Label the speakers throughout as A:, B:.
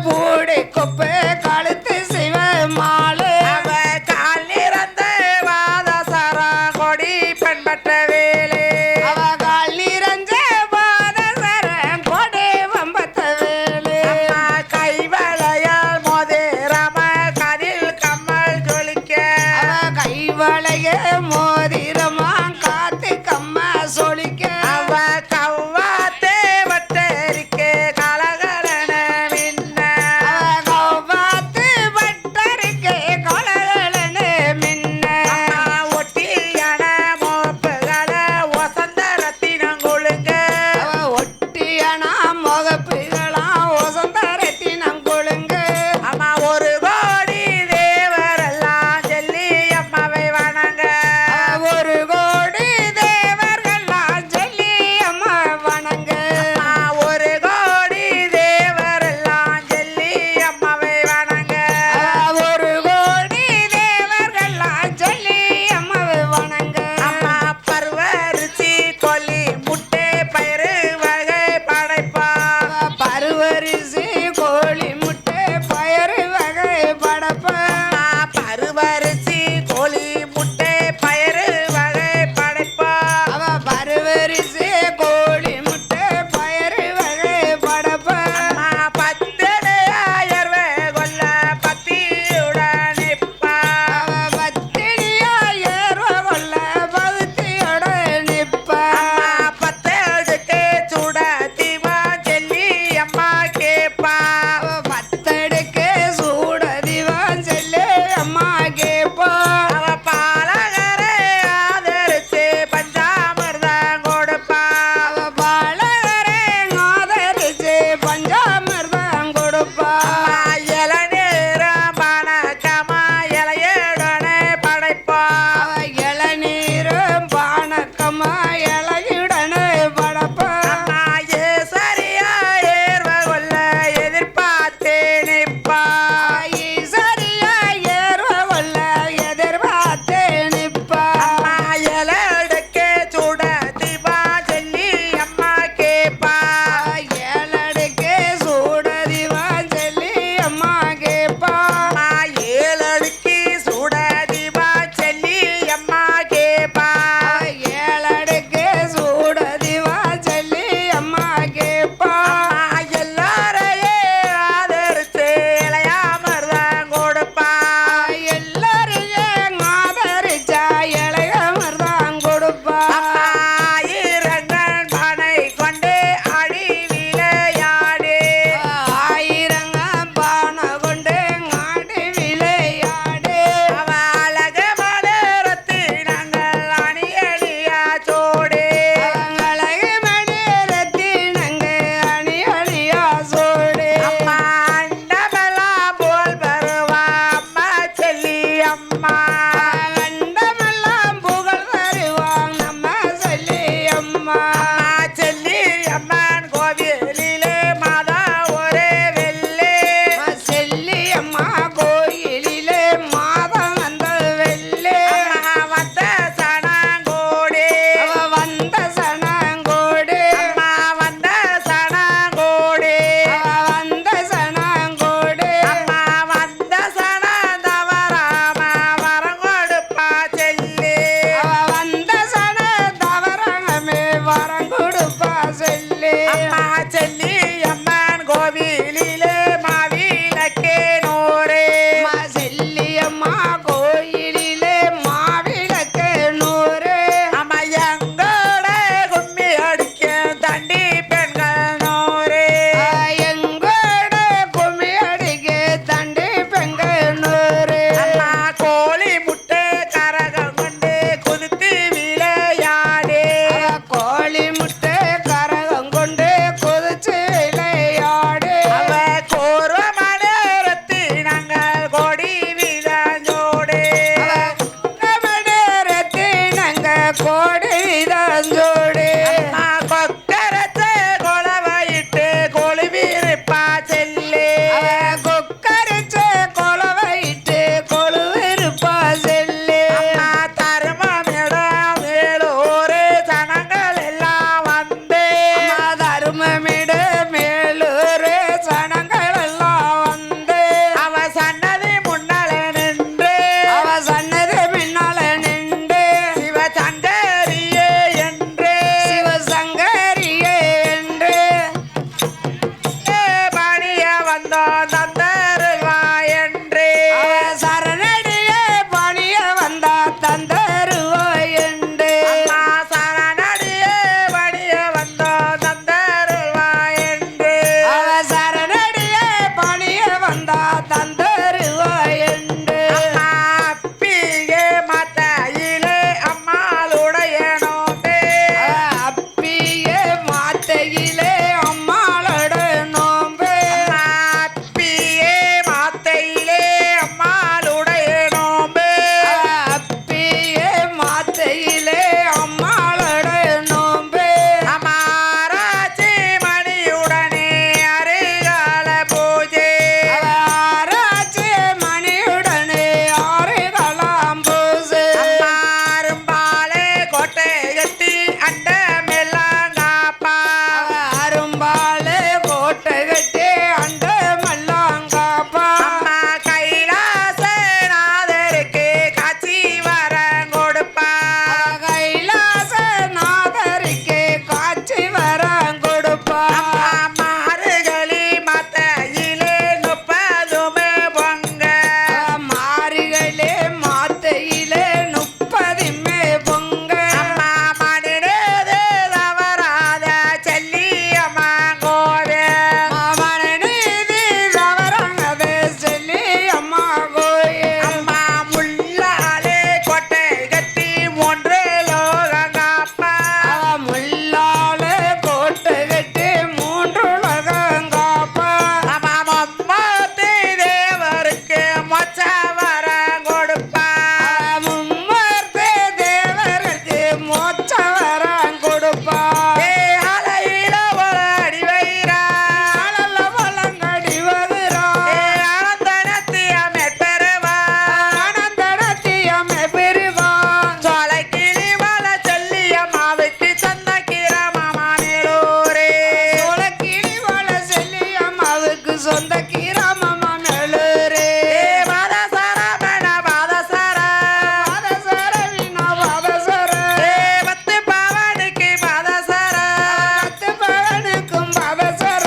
A: பூடி கொப்பு கழுத்து சிவ மாலை
B: அவ கால் நிறந்த வாதசாரா கொடி பண்பற்ற வேலே
A: அவ கால் நிறைஞ்ச பாதசர கொடி வம்பத்த வேலே
B: அம்மா கைவளையால் மோதிரம கதில் கம்மல் ஜொலிக்க
A: அவ கைவளைய மோதிரமா காத்து கம்மா சொலிக்க
B: அவ கவ்வாத்தே வட்டரிக்கே கலகலன மின்ன
A: அவ கௌவா சொந்த கிராமமா மேலூரே
B: பாதசரமண பாதசர
A: பாதசர வீணா பாதசர
B: பத்து பவனுக்கு பாதசர
A: பத்து பவனுக்கும் பாதசர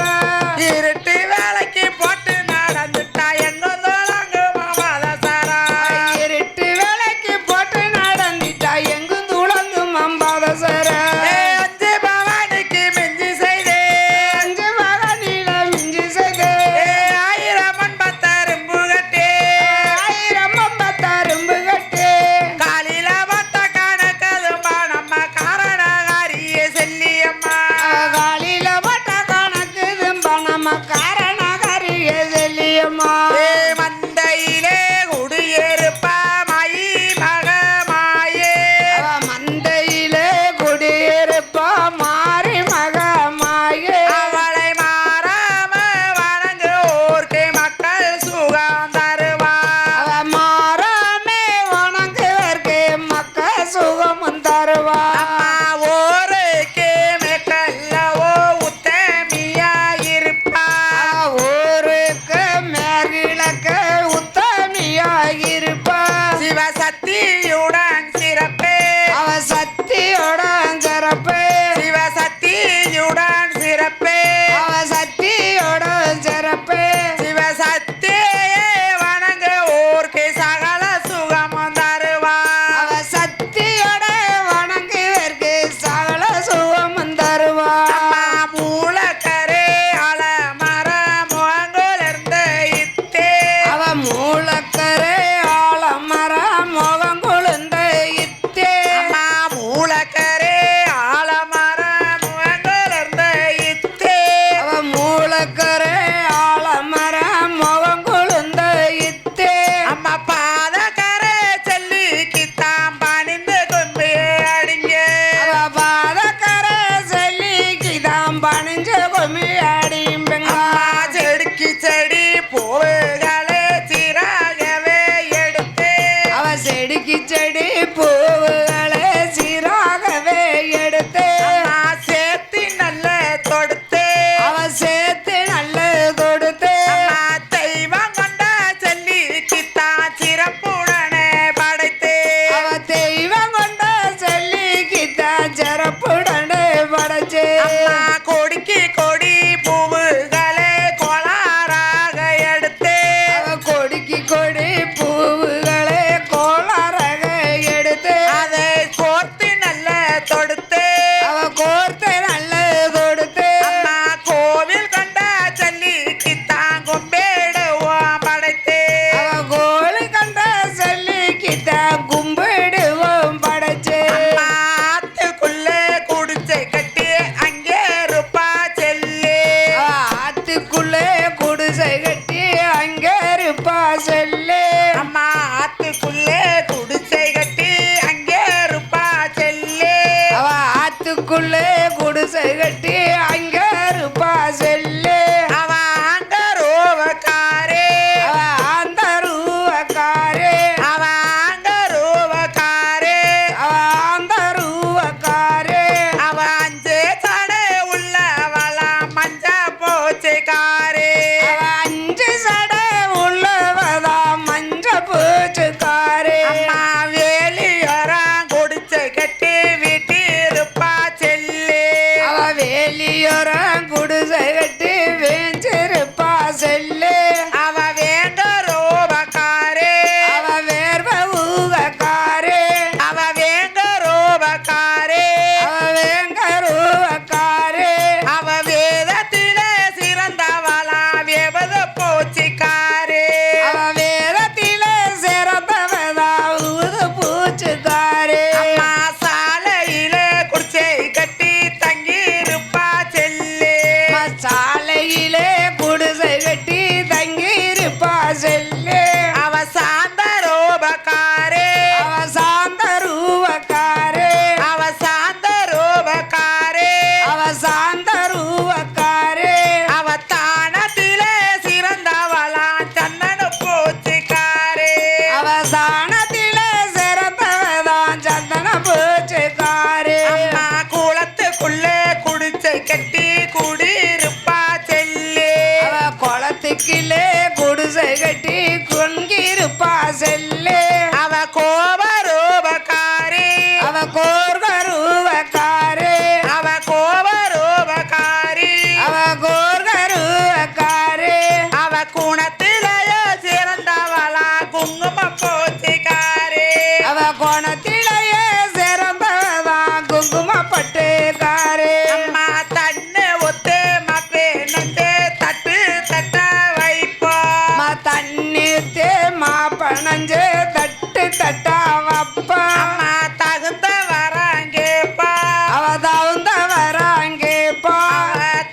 B: இருட்டு வேலைக்கு போட்டு நடந்துட்டா எங்க தோழங்குமா பாதசர
A: இருட்டு வேலைக்கு போட்டு நடந்துட்டா எங்கும் துளங்கும் பாதசர
B: அஞ்சு பவனுக்கு மிஞ்சி செய்தே
A: அஞ்சு மகனில மிஞ்சி செய்து
B: ஆயிரம் பத்தரும்பு கட்டே
A: ஆயிரம் பத்தாரும்பு கட்டு
B: காலில பத்த கணக்கதுமா நம்ம காரணகாரிய செல்லியம்மா
A: காலில பட்ட கணக்கு நம்ம காரணகரிய செல்லியம்மா
B: மந்தையிலே குடியிருப்பா மாயி மகமாயே
A: மந்தையிலே குடியிருப்பா மாறி மகமாயே
B: அவளை மாறாம வணங்குவோர்க்கு மக்கள் சுகம் தருவா
A: மாறாமே வணங்குவர்க்கு மக்க சுகமும் தருவா
B: அம்மா ஊருக்கு மேற்கல்லவோ உத்தமியா இருப்பா
A: ஊருக்கு மேற்கிழக்க உத்தமியாயிருப்பா
B: சிவசக்தியுடன் சிறப்பே
A: அவ சக்தியோட சிறப்பு
B: சிவசக்தியுடன் சிறப்பே
A: அவ சக்தியோட சிறப்பு
B: சிவசக்தியே வணங்குவோர்க்கு சகல சுகமும் தருவா
A: அவ சக்தியோட வணங்குவர்க்கு சகல சுகமும் தருவா
B: அம்மா மூலக்கரே அலமர முகங்குலிருந்து இத்தே
A: அவ மூலக்கரை ஆலமர முகம் கொழுந்த இத்தே
B: அம்மா மூலக்கரே ஆலமர முகங்குலிருந்து இத்தே
A: அவ மூலக்கரை ஆலமர முகம் கொழுந்த இத்தே
B: அம்மா பாதக்கரே செல்லிக்குத்தான் பணிந்து கொண்டு அடிங்க
A: அவ பாதக்கரை செல்லிக்குதான் பணிஞ்சு கொமி அடிம்பெங்க
B: அம்மா செடிக்கு செடி பூவுகளே சிறாகவே எடுத்து
A: அவ செடிக்கு செடி பூவுகளை சீராகவே எடுத்து
B: அம்மா சேர்த்து நல்ல தொடுத்து
A: அவ சேர்த்து நல்ல கொடுத்து
B: அம்மா தெய்வம் கொண்ட செல்லிக்குத்தான் சிறப்புடனே படைத்து
A: அவ தெய்வம் கொண்ட செல்லிக்குத்தான் சிறப்புடனே படைச்சு
B: அம்மா கொடிக்கு கொடி பூவுகளே கோளாறாக எடுத்து
A: அவ கொடிக்கு கொடி பூவுகளை கோளாறாக எடுத்து
B: அதை கோர்த்து நல்ல தொடுத்து
A: அவ கோர்த்து நல்ல கொடுத்து
B: அம்மா கோவில் கொண்ட செல்லிக்குத்தான் கும்பிடுவோம் படைத்து
A: அவ கோழி கண்ட செல்லிக்குத்தான் கும்பிடுவோம் படைச்சு
B: அம்மா ஆத்துக்குள்ளே குடிசை கட்டி அங்கே இருப்பா செல்லி
A: ஆத்துக்குள்ளே குடிசை கட்டி அங்கே இருப்பா செல்லு
B: அம்மா ஆத்துக்குள்ளே குடிசை கட்டி அங்கே இருப்பா செல்லி
A: அவ ஆத்துக்குள்ளே குடிசை கட்டி அங்கே இருப்பா செல்லு
B: அவ அங்க ரோவக்காரே
A: அவ அந்த ரூவக்காரே
B: அவ அங்க ரோவக்காரே
A: அவ அந்த ரூவக்காரே
B: அவ அஞ்சு தடை உள்ளவளா மஞ்ச போச்சுக்காரே
A: அவ அஞ்சு சடை உள்ளவதா மஞ்ச பூச்சுக்காரே
B: அம்மா வேலியோரம் குடிசை கட்டி வீட்டிருப்பா செல்லி
A: அவ வேலியோரம் குடிசை கட்டி வேஞ்சிருப்பா செல்லு
B: அவ வேங்க ரோபக்காரே
A: அவ வேர்வ ஊகக்காரே
B: அவ வேங்க ரோபக்காரே
A: அவ வேங்க ரூவக்காரே
B: அவ வேதத்திலே சிறந்தவளா வேபத போச்சிக்காரே
A: அவ வேதத்திலே சிறந்தவதா ஊது பூச்சுக்காரே
B: அம்மா சாலையிலே குடிசை கட்டி தங்கியிருப்பா செல்லி
A: சாலையிலே குடிசை கட்டி தங்கியிருப்பா செல்லு
B: அவ சாந்த ரோபக்காரே
A: அவ சாந்த ரூவக்காரே
B: அவ சாந்த ரோபக்காரே
A: அவ சாந்த ரூவக்காரே
B: அவ தானத்திலே சிறந்தவளா சன்னனு போச்சிக்காரே
A: அவ சாணத்திலே சிறந்தவதான் சந்தன பூச்சுக்காரே
B: அம்மா குளத்துக்குள்ளே குடிசை கட்டி குடியிருப்பா செல்லி
A: அவ குளத்துக்கு
B: குணத்திலேயே சிறந்தவளா குங்குமம் பூச்சிக்காரே
A: அவ கோணத்திலேயே சிறந்தவதான் குங்குமப்பட்டுக்காரே
B: அம்மா தண்ணு ஒத்து மப்பே நட்டு தட்டு தட்ட வைப்போம்
A: தண்ணி தேமா பணஞ்சு தட்டு தட்டா வப்பா
B: அம்மா தகுந்த வராங்கேப்பா
A: அவ தகுந்த வராங்கேப்பா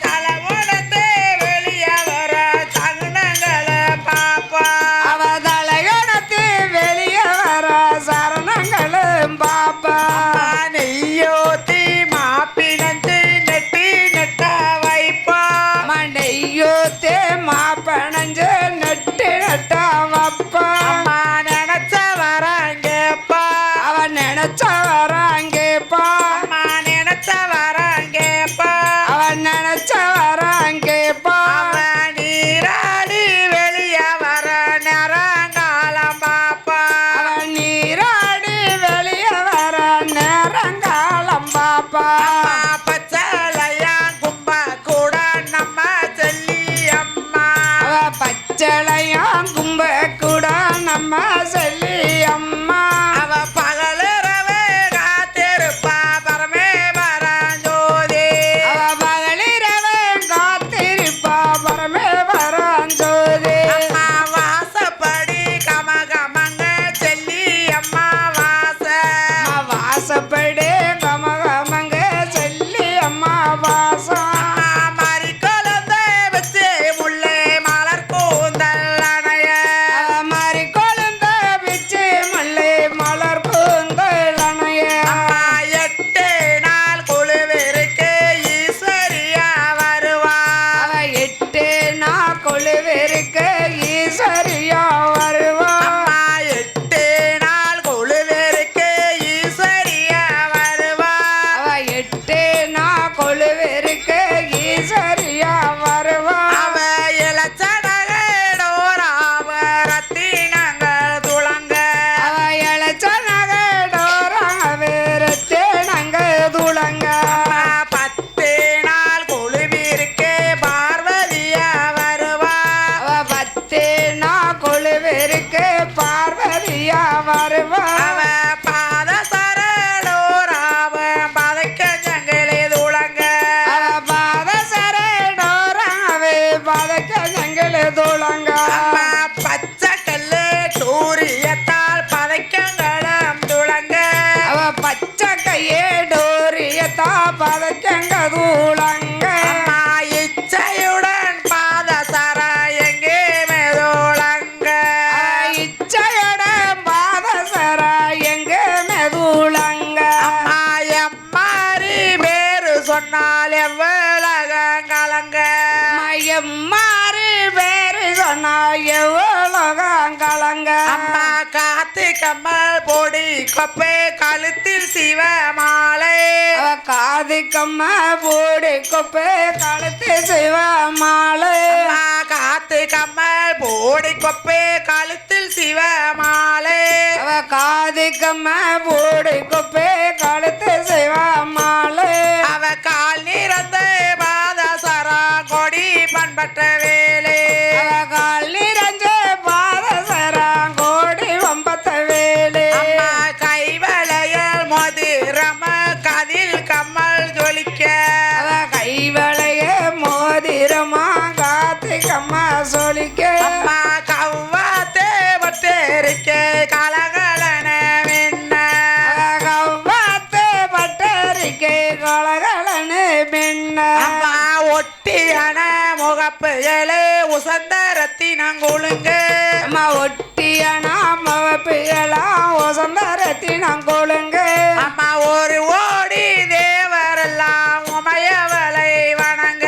B: தலை உடத்து வெளியே வர தகுனங்களை பாப்பா
A: அவ தலையணத்து வெளியே வர சரணங்களும் பாப்பா
B: நெய்யோத்தி மாப்பினந்து நெட்டி நெட்ட வைப்பா
A: மண்டையோ தேமா பணஞ்சு நட்டு நட்டா வப்பா
B: அம்மா நினைச்ச வராங்கேப்பா
A: அவ நினைச்ச வராங்கேப்பா
B: அம்மா நினைச்ச வராங்கேப்பா
A: அவன் நினைச்ச வராங்கேப்பா
B: அவன் நீராடி வெளியே வர நேரங்காலம் பாப்பா
A: அவன் நீராடி வெளியே வர நேரங்காலம் பாப்பா
B: அம்மா பச்சளையா கும்ப கூட நம்ம செல்லி அம்மா
A: அவ பச்சளையாம் கும்ப கூட நம்ம சொல்லி அம்மா
B: அவ பகலிரவே காத்திருப்பா பரமே பரஞ்சோதி
A: அவ பகலிரவே காத்திருப்பா பரமே பரஞ்சோதி
B: அம்மா வாசப்படி கமகமங்க செல்லி அம்மா வாச
A: வாசப்படி கமகமங்க சொல்லி அம்மா வாசம்
B: அம்மா மறி குழந்த வச்சு முல்லை மலர் கூந்தல் அணைய
A: மாறி கொழுந்த பிச்சு மல்லி மலர் பூந்தளனைய
B: அம்மா 8 நாள் குழுவிற்கு ஈஸ்வரியா வருவா
A: அவ 8 நாள் கொழுவிற்கு ஈஸ்வரியா வருவா
B: அம்மா 8 நாள் குழுவிற்கு ஈஸ்வரியா வருவா
A: அவ 8 நாள் கொழுவிற்கு ஈஸ்வரியா வருவா
B: அவ இளச்சடகடோராவ ரத்தினங்கள் துளங்க
A: அவ இளைச்ச நகடோராவே ரத்தினங்க துளங்க
B: அம்மா 10 நாள் குழுவிற்கு பார்வதியா வருவா
A: அவ 10 நாள் கொழுவிற்கு பார்வதியா வருவா
B: அவ பாத சரடோராவ பதைக்க ஜங்களே துளங்க
A: அவ பாத சரடோராவே பதக்க ஜங்களே துளங்க
B: அம்மா பச்சை கல்லு சூரியத்தால் பதைக்கங்களும் துளங்க
A: அவ பச்சை கையே டோரியத்தா பதக்கங்க துளங்க
B: அம்மா இச்சையுடன் பாத சர எங்கே மெதுளங்க
A: இச்சையோட பாத சர எங்க மெதுளங்க
B: அம்மா எம்மாரி பேரு சொன்னால் எவ்வளக கலங்க
A: மையம் மாறி பேரு சொன்னா எவ்வளோகம் கலங்க
B: அம்மா காத்து கம்மல் பொடி கொப்பை கழுத்தில் சிவ மாலை
A: அவ காது கம்ம பூடி கொப்பை கழுத்து சிவ மாலை
B: அம்மா காத்து கம்மல் பொடி கொப்பை கழுத்தில் சிவ மாலை
A: அவ காது கம்ம பூடி கொப்பை கழுத்து சிவ மாலை
B: அவ கால் நிறந்த பாதசரா கொடி பண்பற்ற வேலை
A: அவ கால் நிறைஞ்ச பாத சராங்கோடி வம்பத்த வேலை
B: அம்மா கைவளையல் மதுரம கதில் கம்மல் ஜொலிக்க
A: அவ கைவளைய மோதிரமா காத்து கம்மா சொலிக்க
B: அம்மா கவ்வாத்தே பட்டேரிக்க கலகலன மின்ன
A: கவ்வாத்து பட்டரிக்கை கலகலனு பின்ன
B: அம்மா ஒட்டியான முகப்புகளே உசந்தரத்தினங்குழுங்க
A: அம்மா ஒட்டியனா மவப்பியலாம் ஒசந்தரத்தினம் கொழுங்க
B: அம்மா ஒரு ஓடி தேவரெல்லாம் உமையவளை வணங்க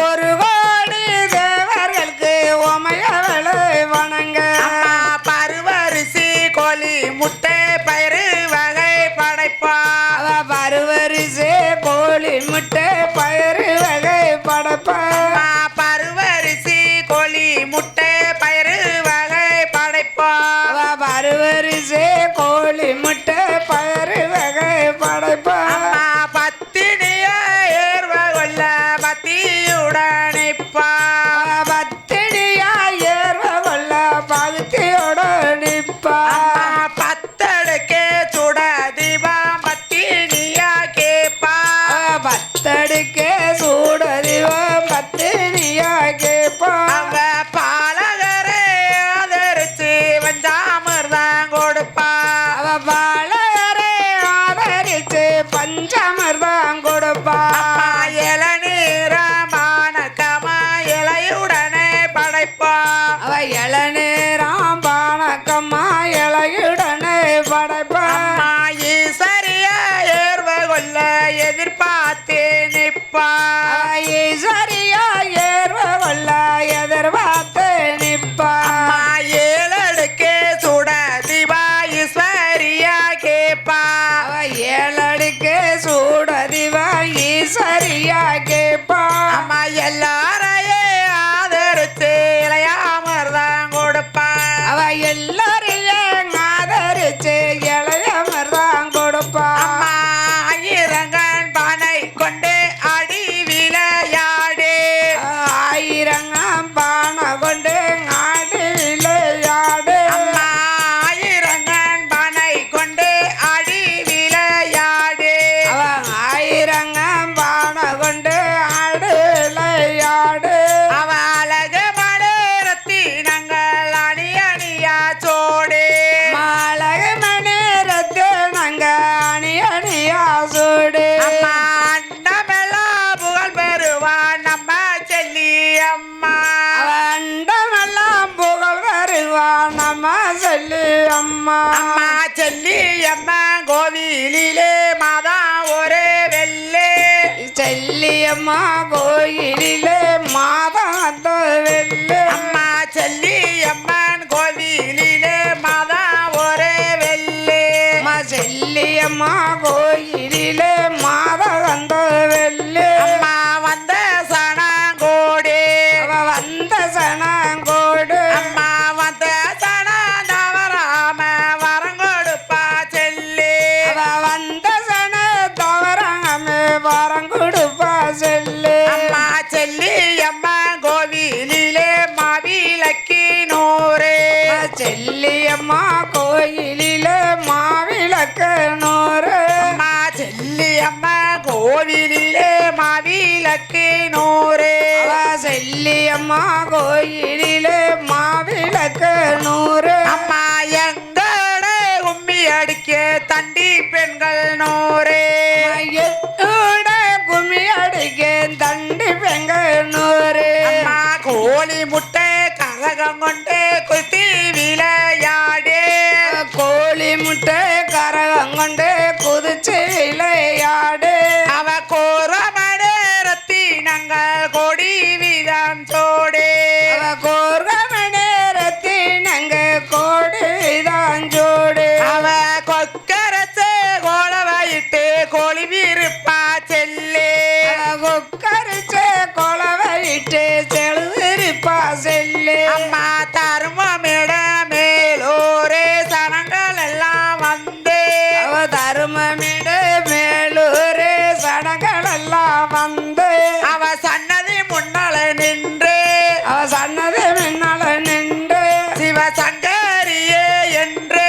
A: ஒரு கோடி தேவர்களுக்கு உமையவளை வணங்க
B: அம்மா பருவரிசி கோழி முட்டை பயிறு வகை படைப்பா
A: அவ பருவரிசே கோழி முட்டை பயிறு வகை படைப்பா
B: அம்மா பருவரிசி கோழி முட்டை பயிறு வகை படைப்பா
A: அவ பருவரிசே கோழி முட்டை பயிறு வகை படைப்பா
B: அம்மா பத்தினிய ஏர்வ கொள்ள பத்தியுடனிப்பா
A: பத்தினியா பாலகரை ஆதரிச்சு பஞ்சாமிர்தம் கொடுப்பா
B: இளநீரமான கமா இலையுடனே படைப்பா
A: அவ இளநீராம் பானக்கம்மா இலையுடனே படைப்பா
B: ஈஸ்வரியா ஏர்வ கொள்ள எதிர்பார்த்து நிப்பா
A: ஈஸ்வரியா ஏர்வ கொள்ள எதிர்பார்த்து நிப்பா
B: ஏழடுக்கு சுட திவா ஈஸ்வரியா கேப்பா
A: அவ ஏழடிக்கு சூடதிவா ஈஸ்வரியா கேப்பா
B: அம்மா எல்லாரையே ஆதரிச்சு இளையாமர்தான் கொடுப்பா
A: அவ எல்லாரையும் ஆதரிச்சு இளையமர்தான் கொடுப்பா
B: அம்மா ஆயிரங்கன் பானை கொண்டு அடி விளையாடு
A: ஆயிரங்காம் பானை கொண்டு ஆடு விளையாடு
B: அம்மா ஆயிரங்கன் பானை கொண்டு அடி விளையாடு
A: அவன் ஆயிரங்காம் பானை கொண்டு ஆடு விளையாடு
B: அவ அழகு மலரத்தினங்கள் அணி அணியா சோடு
A: மாலக மணி ரத்தினங்க அணி அணியா சூடு
B: அம்மா அண்டமெல்லாம் புகழ் பெறுவான் நம்ம செல்லி அம்மா
A: அவண்டமெல்லாம் புகழ் வருவா நம்ம சொல்லி அம்மா
B: அம்மா செல்லி அம்மா கோவிலிலே மாதா ஒரு வெள்ளே
A: செல்லியம்மா கோயிலிலே மாதாந்த வெள்ளு
B: அம்மா செல்லி அம்மன் கோவிலிலே மாதா ஒரு வெள்ளே
A: அம்மா செல்லியம்மா கோயிலிலே மாதாந்த வெள்ளு
B: அம்மா வந்த சனங்கோடு
A: அவ வந்த சனங்கோடு
B: அம்மா வந்த சன தவறாம வரம் கொடுப்பா செல்லி
A: அவ வந்த சன தவறாம வரம் கொடுப்பா செல்லு
B: அம்மா செல்லி அம்மன் கோவிலிலே மாவிளக்கி நூறு
A: செல்லியம்மா கோயிலிலே மாவிளக்கு நூறு
B: அம்மா செல்லி அம்மன் கோவிலிலே மாவிளக்கி நூறு
A: அவ செல்லியம்மா கோயிலிலே மாவிளக்கு நூறு
B: அம்மா எங்கட கும்மி அடிக்க தண்டி பெண்கள் நூறு
A: எட்டோட கும்மி அடிக்க தண்டி பெண்கள் நூறு
B: அம்மா கோழி முட்டை கரகம் கொண்டு குத்தி விளையாடு
A: கோழி முட்டை கரகம் கொண்டு குதிச்சு விளையாடு
B: அவ கோரமடு ரத்தினங்கள் கொடி வீதம் சோடு
A: அவ கோர்கமணி ரத்தினங்க கோடி தாஞ்சோடு
B: அவ கொக்கரசு கோலவாயிட்டு கோழி விருப்பா செல்லு
A: கொக்கரிச்ச கொலவையிட்டு செழுவிருப்பா செல்லு
B: அம்மா தருமமிட மேலோரே சனங்கள் எல்லாம் வந்து
A: அவ தருமமிட மேலூரு சடங்களெல்லாம் வந்து
B: அவ சன்னதி முன்னால நின்று
A: அவ சன்னதி முன்னால நின்று
B: சிவசங்கரியே என்று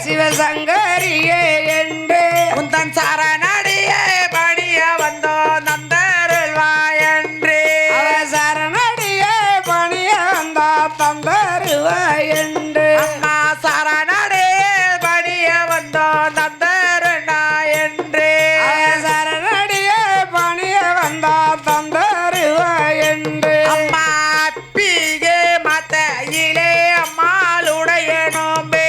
A: சிவசங்கரியே என்று
B: உந்தன் சரணடியே பணிய வந்தோ நந்தருள்வாய் என்று
A: அவ சரணடியே பணிய வந்தா தந்தருவா என்று
B: அம்மா சரணடியே பணிய வந்தோ நந்தருணா என்று
A: அவ சரணடியே பணிய வந்தா தந்தருவா என்று
B: அம்மா அப்பிகே மத்தையிலே அம்மாளுடைய நோம்பே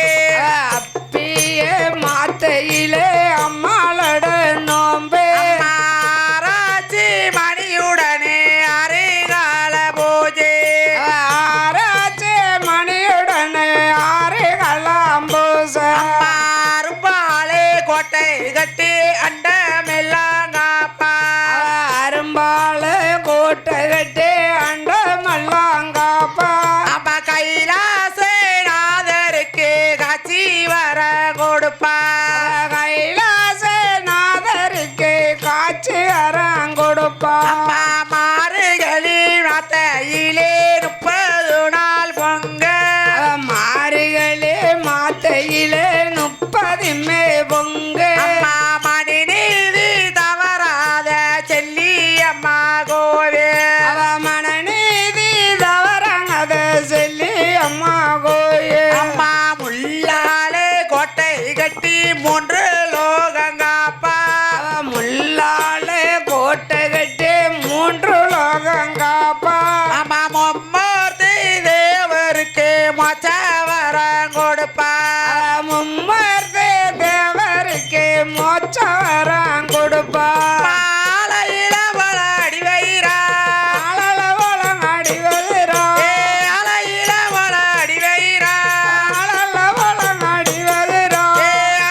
A: அப்பியே மாத்தையிலே அம்மாளோட நோம்பு
B: ஆராய்ச்சி மணியுடனே அரிகால பூஜை
A: ஆராய்ச்சி மணியுடனே
B: மொச்ச வரம் கொடுப்பா
A: மும்மர்த்தே தேவருக்கு மோட்ச வரம் கொடுப்பா
B: மாலையில வள அடி வைரா
A: ஆளல வளம் அடிவதுரா
B: அலையில வள அடி வைரா
A: ஆளல வளம் அடிவதுரா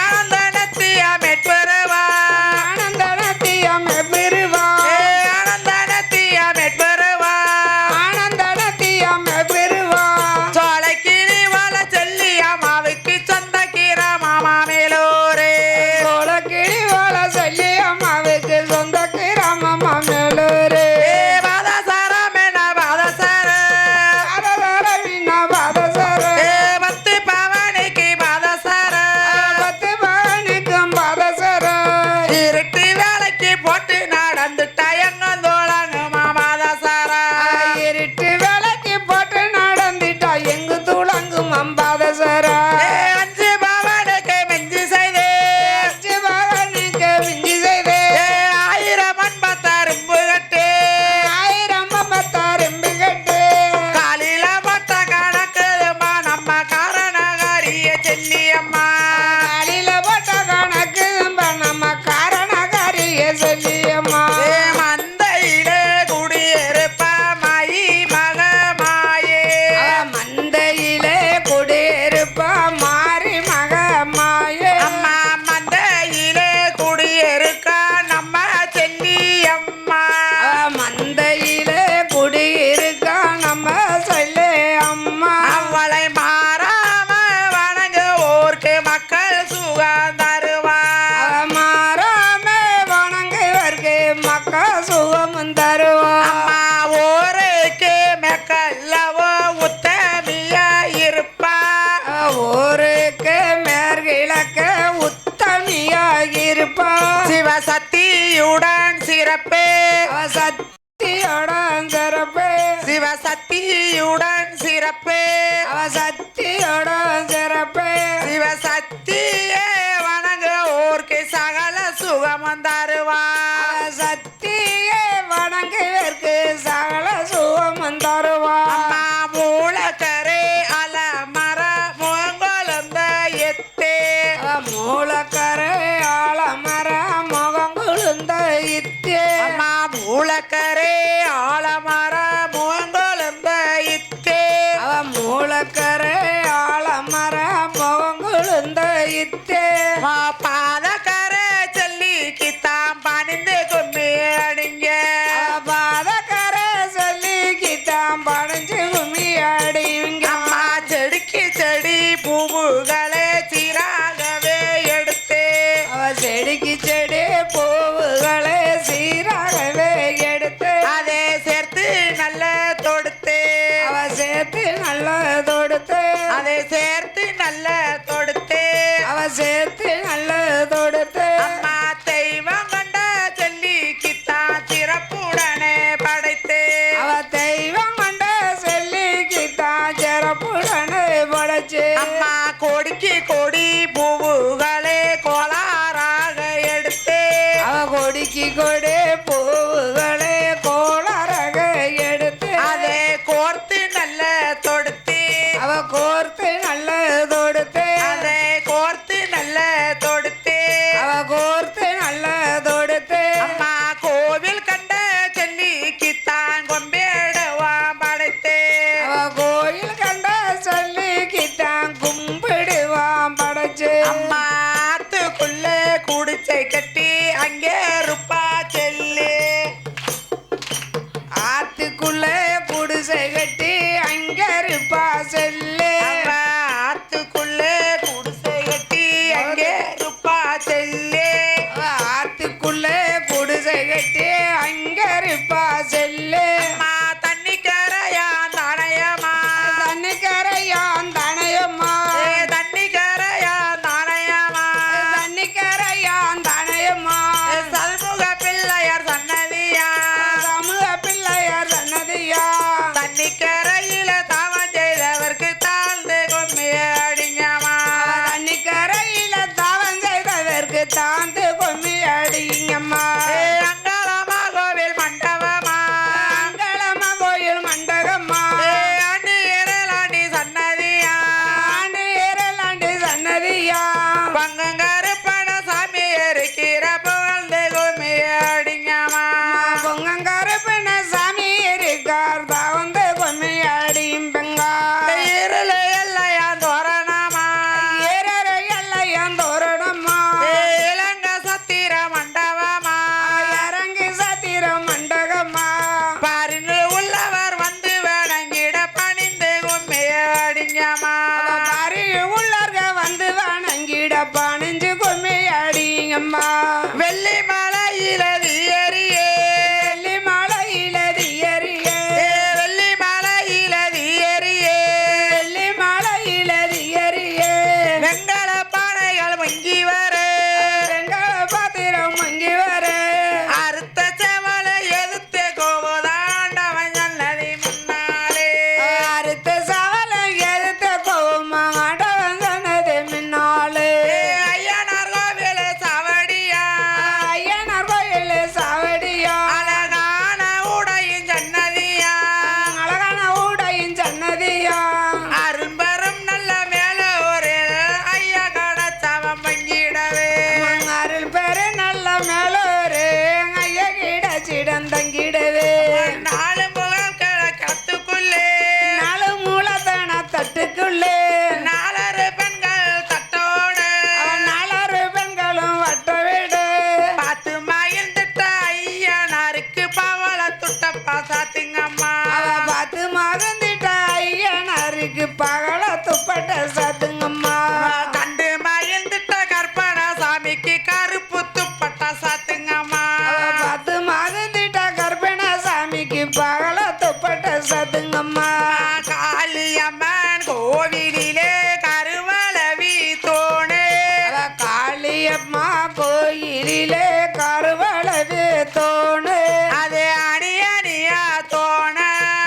B: ஆனந்தனத்திய மெட்வரவா
A: ஆனந்தனத்தியம் பெருவா
B: ஆனந்தனத்திய மெட்வரவா
A: ஆனந்தனத்தியம் பெருவா
B: சோலைக்கிளி வள செல்லி அம்மாவுக்கு சொந்த கிராமமா மேலூரே
A: சோழக்கிளி வாழ சொல்லி அம்மாவுக்கு சொந்த கிராமமா மேலூரே
B: பாதசாரம் என்ன பாதசார
A: அரசர வீணா பாதசர
B: பத்து பவனிக்கு பாதசார
A: பத்து பவனிக்கும் பாதசர
B: இருட்டு வேலைக்கு போட்டு நடந்துட்டா எங்க தோழங்குமா பாதசார
A: இருட்டு வேலைக்கு போட்டு நடந்துட்டா எங்கு துளங்கும் அம்பாதசர
B: அஞ்சு பவனுக்கு மிஞ்சி செய்தே
A: அஞ்சு பவனுக்கு மிஞ்சி செய்தே
B: 1000 மண் பத்தரும்பு கட்டு
A: 1000 பத்தாரும்பு கட்டு
B: காலில பட்ட கணக்குதுமா நம்ம காரணகாரிய செல்லியம்மா
A: காலில போட்ட கணக்கு நம்ம காரணக்காரிய சொல்லியம்மா
B: மந்தையிலே குடியிருப்ப மாயி மகமாயே
A: மந்தையிலே குடியிருப்பா மாறி மகமாயே
B: அம்மா மந்தையிலே குடியிருக்க நம்ம செல்லியம்மா
A: மந்தையிலே குடியிருக்கா நம்ம சொல்லு அம்மா
B: அவளை மாறாம வணங்குவோர்க்கு மக்கள் சுகம் தருவா
A: மாறாமே வணங்குவர்க்கு மக்கா சுகமும் தருவான்
B: அம்மா ஊருக்கு மெக்கல்லவோ உத்தமியா இருப்பா
A: ஊருக்கு மேற்கிழக்க உத்தமியாகிருப்பா
B: சிவசக்தியுடன் சிறப்பே
A: சக்தியோட சிறப்பு
B: சிவசக்தியுடன் சிறப்பே
A: சக்தியோட சிறப்பு
B: சிவசக்தியே வணங்குவோர்க்கு சகல சுகமும் தருவா
A: சக்தியே வணங்குவதற்கு சகல சுகமும் தருவான்
B: அம்மா மூலக்கரே அலமர முகங்கொழுந்த எத்தே
A: மூலக்கரை ஆலமர முகம் குழுந்த இத்தே
B: அம்மா மூலக்கரே ஆலமர முகங்கொழுந்த இத்தே
A: மூலக்கரை ஆலமர முகம் குழுந்த இத்தே
B: மா பாதக்கரே செல்லிக்கு தாம் பணிந்து கும்மி அடிங்க
A: பாதக்கரை சொல்லிக்கிட்டான் படைஞ்சு கும்மி அடிங்க
B: அம்மா செடிக்கு செடி பூவுகளே சீராகவே எடுத்து
A: செடிக்கு செடி பூவுகளை சீராகவே எடுத்து
B: அதை சேர்த்து நல்ல தொடுத்து
A: அவ சேர்த்து நல்ல தொடுத்து
B: அதை சேர்த்து நல்ல தொடுத்து
A: அவ சேர்த்து நல்ல தொடுத்து
B: அம்மா தெய்வம் கண்ட செல்லிக்குத்தான் சிறப்புடனே படைத்து
A: அவ தெய்வம் கொண்ட சொல்லிக்கிட்டான் சிறப்புடனே படைச்சு
B: அம்மா கொடிக்கு கொடி பூவுகளே கோளாறாக எடுத்து
A: அவ கொடிக்கு கொடி பூவுகளை கோளரக எடுத்து
B: அதை கோர்த்து நல்ல தொடுத்து
A: அவ கோர்த்து நல்ல தொடுத்து
B: அதை கோர்த்து நல்ல தொடுத்து
A: அவ கோர்த்து நல்ல தொடுத்து
B: அம்மா கோவில் கண்ட செல்லிக்குத்தான் கொம்பேடுவா படைத்து
A: அவ கோயில் கண்ட சொல்லிக்கிட்டான் கும்பிடுவான் படைச்சு
B: அம்மா ஆத்துக்குள்ள குடிச்சை கட்டி அங்கே இருப்பா செல்லி
A: ஆத்துக்குள்ள குடிசை கட்டி அங்க இருப்பா செல்லு
B: அம்மா ஆத்துக்குள்ள குடிசை கட்டி அங்கே இருப்பா செல்லி
A: ஆத்துக்குள்ள குடிசை கட்டி அங்க இருப்பா செல்லு
B: அம்மா தண்ணி கரையா தானயமா
A: தண்ணிக்கரையான் தனையம்மா
B: தண்ணி கரையா தானயமா
A: தண்ணிக்கரையான் தனையம்மா
B: சல்முக பிள்ளையார் சன்னதியா
A: சமூக பிள்ளையார் சன்னதியா
B: தண்ணி கரையில தாமம் செய்தவர்க்கு தான் அடிங்கம்மா
A: பாரி உள்ளார்க வந்து வணங்கிட பணிஞ்சு கும்மி அடிங்கம்மா
B: வெள்ளி மலையில எரியே
A: வெள்ளி மலையில தியறிய
B: வெள்ளி மலையில எரியே
A: வெள்ளி மலையில தியறிய
B: வெங்கல பானைகள் மங்கி வர
A: வெங்கல பாத்திரம் மங்கி வர
B: அறுத்த செவலை எதிர்த்து கோவதாண்டவன் நல்லதி முன்னாலே
A: அறுத்த சவலை எடுத்த கோமாடவன் சொன்னது முன்னாலே
B: ஐயனார் கோவில சவடியா
A: ஐயனார் கோயில் சாவடியா
B: அழகான உடையின் சன்னதியா
A: அழகான ஊடையின் சன்னதியா
B: அரும்பெரும் நல்ல மேல ஒரு ஐயா கடச்சவன் பங்கிடவே
A: அருள் பெரு நல்ல மேலோரு ஐயா கிடச்சிடம் தங்கிடவே
B: நாலு முகம் கிழக்கத்துக்குள்ளே
A: நாலு மூலத்தன தட்டுக்குள்ளே
B: நாலரு பெண்கள் தட்டோட
A: நாலொரு பெண்களும் வட்ட விடு
B: பார்த்து மகிழ்ந்துட்ட ஐயனாருக்கு பவள துட்டப்பா சாத்துங்கம்மா
A: அவ பார்த்து மகந்திட்ட ஐயனாருக்கு பகல துப்பட்ட சத்துங்கம்மா
B: கண்டு மகிழ்ந்துட்ட கற்பனா சாமிக்கு கருப்பு துப்பட்டா சாத்துங்கம்மா
A: அவ பார்த்து மகந்திட்ட கர்ப்பிண சாமிக்கு பகல துப்பட்ட சத்துங்கம்மா
B: காளியம்மன் கோவிலிலே கருவளவி தோணே
A: அவ காளியம்மா கோயிலிலே கருவளவு தோணு
B: அது அணி அணியா தோண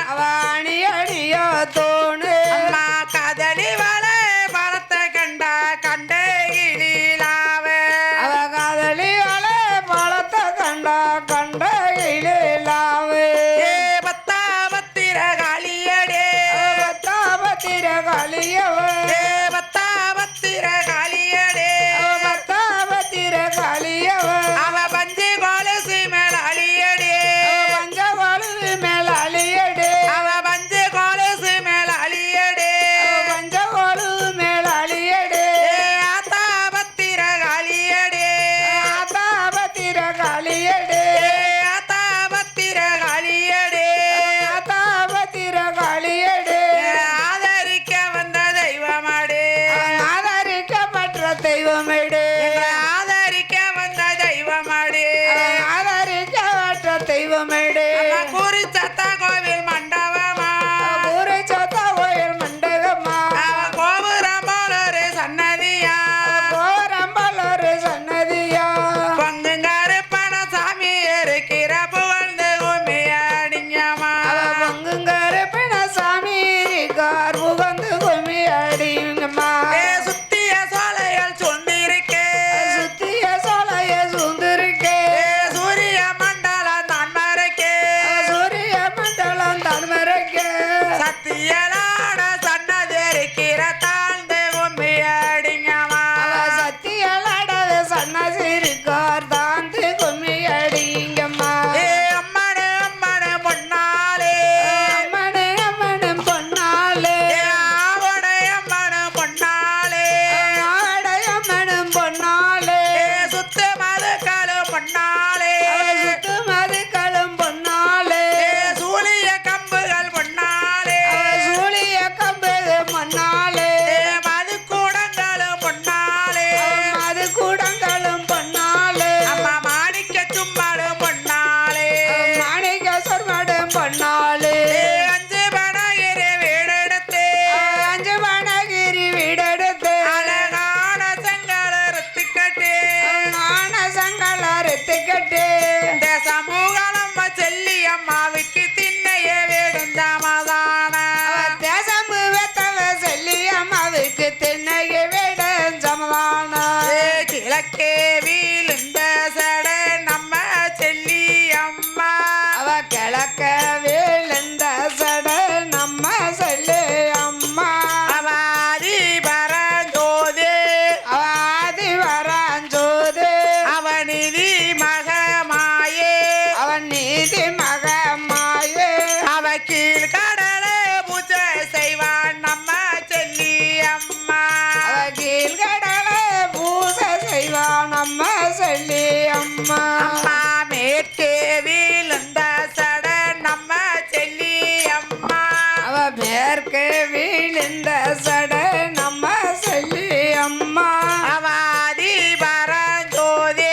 A: அவ அணி அணியோ தோணு
B: அம்மா கதலி வளை பழத்தை கண்டா கண்டே இழிலாவே
A: அவ காதலி வள பழத்தை கண்டா கண்ட இலாவு
B: ஏ பத்தா பத்திர காளியடே
A: பத்திர காளியவ
B: ஏ பத்தா பத்திர காளியடே
A: பத்திர காளியவ
B: அவ பஞ்சு கொலுசு மேல அழியடே
A: பஞ்ச கொழுவு மேல அழியடு
B: அவ பஞ்சு கொலுசு மேல அழியடே
A: பஞ்ச கொழுவு மேல அழியடு
B: ஏ ஆத்தா பத்திர காளியடே
A: ஆத்தா பத்திர காளியடு
B: ஏ ஆத்தா பத்திர காளியடே
A: ஆத்தா பத்திர காளியடு
B: ஆதரிக்க வந்த தெய்வமாடே
A: ஆதரிக்கப்பட்ட தெய்வமேடு
B: ஆதரிக்க வந்த தெய்வமாடே
A: ஆதரிக்கப்பட்ட தெய்வமேடு
B: குறிச்சத்தா கோவில் மண்டபமா
A: ஊரை சொத்த கோயில் மண்டகம்மா
B: அவ கோபுரம் போல ஒரு சன்னதியா
A: கோரம்பலொரு சன்னதியா
B: பொங்குங்கருப்பன சாமி இருக்கிற புகழ்ந்து கும்மி அடிங்கம்மா
A: அவ பொங்குங்கருப்பின சாமி கார் புகந்து கும்மி அடிங்கம்மா
B: ஏ சுத்திய சோலைகள் சொந்திருக்கே
A: சுத்திய சோலைய சுந்தரிக்கே
B: ஏ சூரிய மண்டலம் தான் மறைக்கே
A: சூரிய மண்டலம் தன்மரைக்கே
B: சத்தியலாட சன்னதி இருக்கிற தாழ்ந்து கும்மி அடிங்கம்மா
A: அவ சத்தியலடவே சன்னசிரிக்கார் தாந்து கும்மி அடிங்கம்மா
B: ஏ அம்மனு அம்மனு முன்னாலே
A: அம்மனே அம்மனும் பொன்னாலே
B: ஏ ஆவடை அம்மனு பொன்னாலே
A: ஆடையம்மனும் பொன்னாலே
B: ஏ சுத்து மதுக்களு பொன்னாலே
A: சுத்து மதுக்களும் பொன்னாலே
B: ஏ சூழிய கம்புகள் பொன்னாலே
A: சூழிய கம்பு மண்ணாலே
B: ஏ மதுக்கூடங்களு பொன்னாலே
A: மது கூடங்களும் பொன்னாலே
B: அம்மா மாணிக்க சும்மாடு பொன்னாலே
A: மாணிக்க சொர்மடும் பொன்னாலே
B: ஏ அஞ்சு பனகிரி வீடெடுத்து
A: அஞ்சு வனகிரி வீடெடுத்து
B: அழகான செங்கல் ருத்திக்கட்டு
A: மானசங்கள் அறுத்துக்கட்டு
B: இந்த சமூகம் செல்லி அம்மாவுக்கு திண்ணைய வேடுந்தாமதான
A: தேசம் வெத்தவ சொல்லி அம்மாவுக்கு திண்ணைய வீட சமதானம்
B: கிழக்கே வீழுந்த சட நம்ம செல்லி அம்மா
A: அவ கிழக்க விழுந்த சட நம்ம சொல்லு அம்மா
B: அவாதி பரஞ்சோதே
A: அவ ஆதி வராஞ்சோது
B: அவனிதி மகமாயே
A: அவன் நீதி மகமாயே
B: அவ கீழ் கடலை பூஜை செய்வான் நம்ம செல்லி அம்மா
A: அவ கீழ்கடலை பூசை செய்வான் அம்மா சட நம்ம சொல்லி அம்மா
B: அவாதி பரஞ்சோதி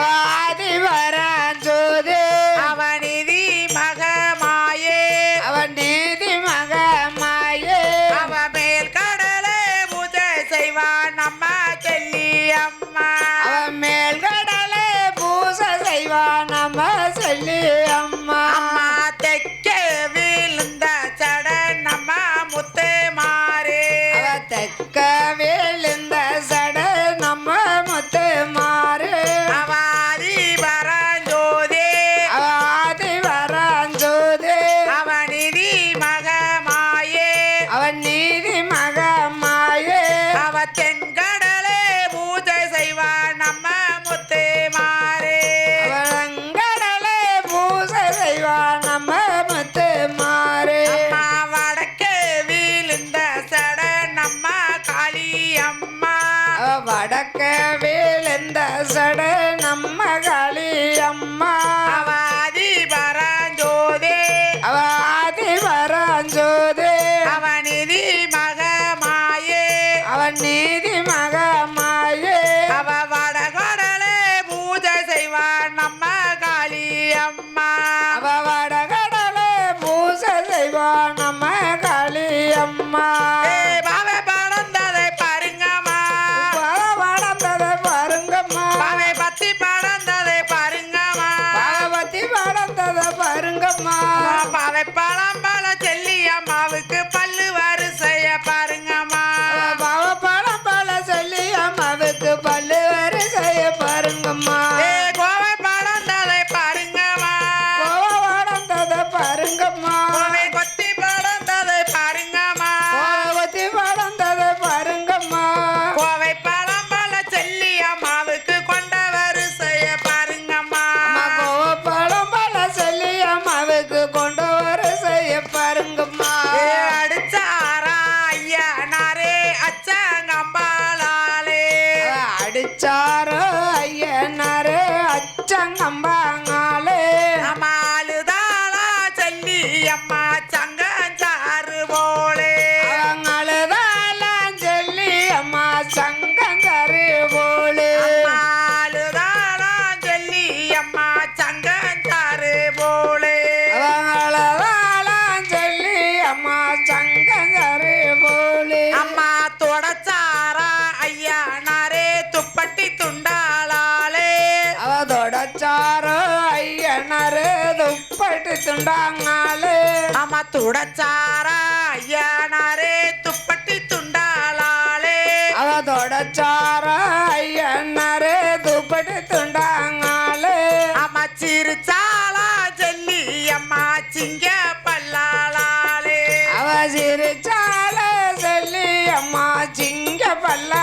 A: ஆதி வர ஜோதி
B: அவனிதி மகமாயே
A: அவன் நீதி மகமாயே
B: அவ மேல் கடலை பூஜை செய்வான் நம்ம செல்லி அம்மா
A: அவன் மேல் கடலை பூசை செய்வான் நம்ம சொல்லி அம்மா
B: அம்மா தெக்க விழுந்த சட நம்ம முத்து மாறே
A: அவ தெக்க விழுந்த சட நம்ம முத்து மாறு
B: அவாதி பரஞ்சோதி
A: அவ ஆதி வர ஜோதி
B: அவனிதி மகமாயே
A: அவன் நீதி மகமாயே
B: அவ தென்கடலே பூஜை செய்வான் நம்ம முத்து மாறே
A: அவங்கடலே பூசை செய்வான் நம்ம முத்து மாறு
B: அம்மா வடக்கே விழுந்த சட நம்ம காளி அம்மா
A: அவ வடக்க விழுந்த சட நம்ம காளி அம்மா
B: அவாதி பரஞ்சோதி
A: அவ ஆதி வர ஜோதி
B: அவனிதி மகமாயே
A: அவன் நீதி மகமாயே
B: அவ வடகடலே பூஜை செய்வான் நம்ம காளி அம்மா
A: அவ வடகடலே பூசை செய்வான் நம்ம காளி அம்மா
B: ஏ பாவை படந்ததை பாருங்கம்மா
A: வளர்ந்ததை பாருங்கம்மா
B: பாவை பத்தி படந்ததை பாருங்கம்மா
A: பாவத்தி வளர்ந்ததை பாருங்கம்மா
B: பாவை பழம் பழ செல்லி அம்மாவுக்கு பல்லு வரிசைய பாருங்கம்மா
A: பாவ பழம் பல சொல்லி அம்மாவுக்கு பல்லு வரிசைய பாருங்கம்மா
B: ஏ கோவை படந்ததை பாருங்கம்மா
A: கோவ வளர்ந்ததை பாருங்கம்மா
B: கோவை கொத்தி படந்ததை பாருங்கம்மா
A: கோவத்தி வளர்ந்ததை பாருங்கம்மா
B: கோவை பழம் பழ செல்லி அம்மாவுக்கு கொண்ட வரிசைய பாருங்கம்மா
A: அம்மா கோவ பழம் பல சொல்லி அம்மாவுக்கு கொண்டு வரிசைய பாருங்கம்மா
B: ஏ அடிச்சாரா ஐயா நாரே அச்சங்கம்பாளாலே
A: அடிச்சாரோ ஐயனாரே அச்சங்கம்பாங்காலே
B: அம்மாளுதாளா செல்லி அம்மா சங்கஞ்சாறு போலே
A: அவங்களுதாலாம் சொல்லி அம்மா சங்கங்கரு போலே
B: அம்மாளுதாளா செல்லி அம்மா சங்கஞ்சாறு போலே
A: அவங்களதாலாம் சொல்லி அம்மா சங்கங்கரு போலே
B: அம்மா தொடச்சாரா ஐயா நாரே துப்பட்டி துண்டாளாலே
A: அவதோடச்சாரோ ஐயனாரே துப்பட்டு துண்டாங்காலே
B: அம்மா துடச்சாரா ஐயா நாரே துப்பட்டி துண்டாளாலே
A: அவதோடச்சாரோ ஐயனாரே துப்பட்டு துண்டாங்காலே
B: அம்மா சிறுச்சாளா ஜெல்லி அம்மா சிங்க பல்லாளாலே
A: அவ சிரிச்சால சொல்லி அம்மா சிங்க பல்ல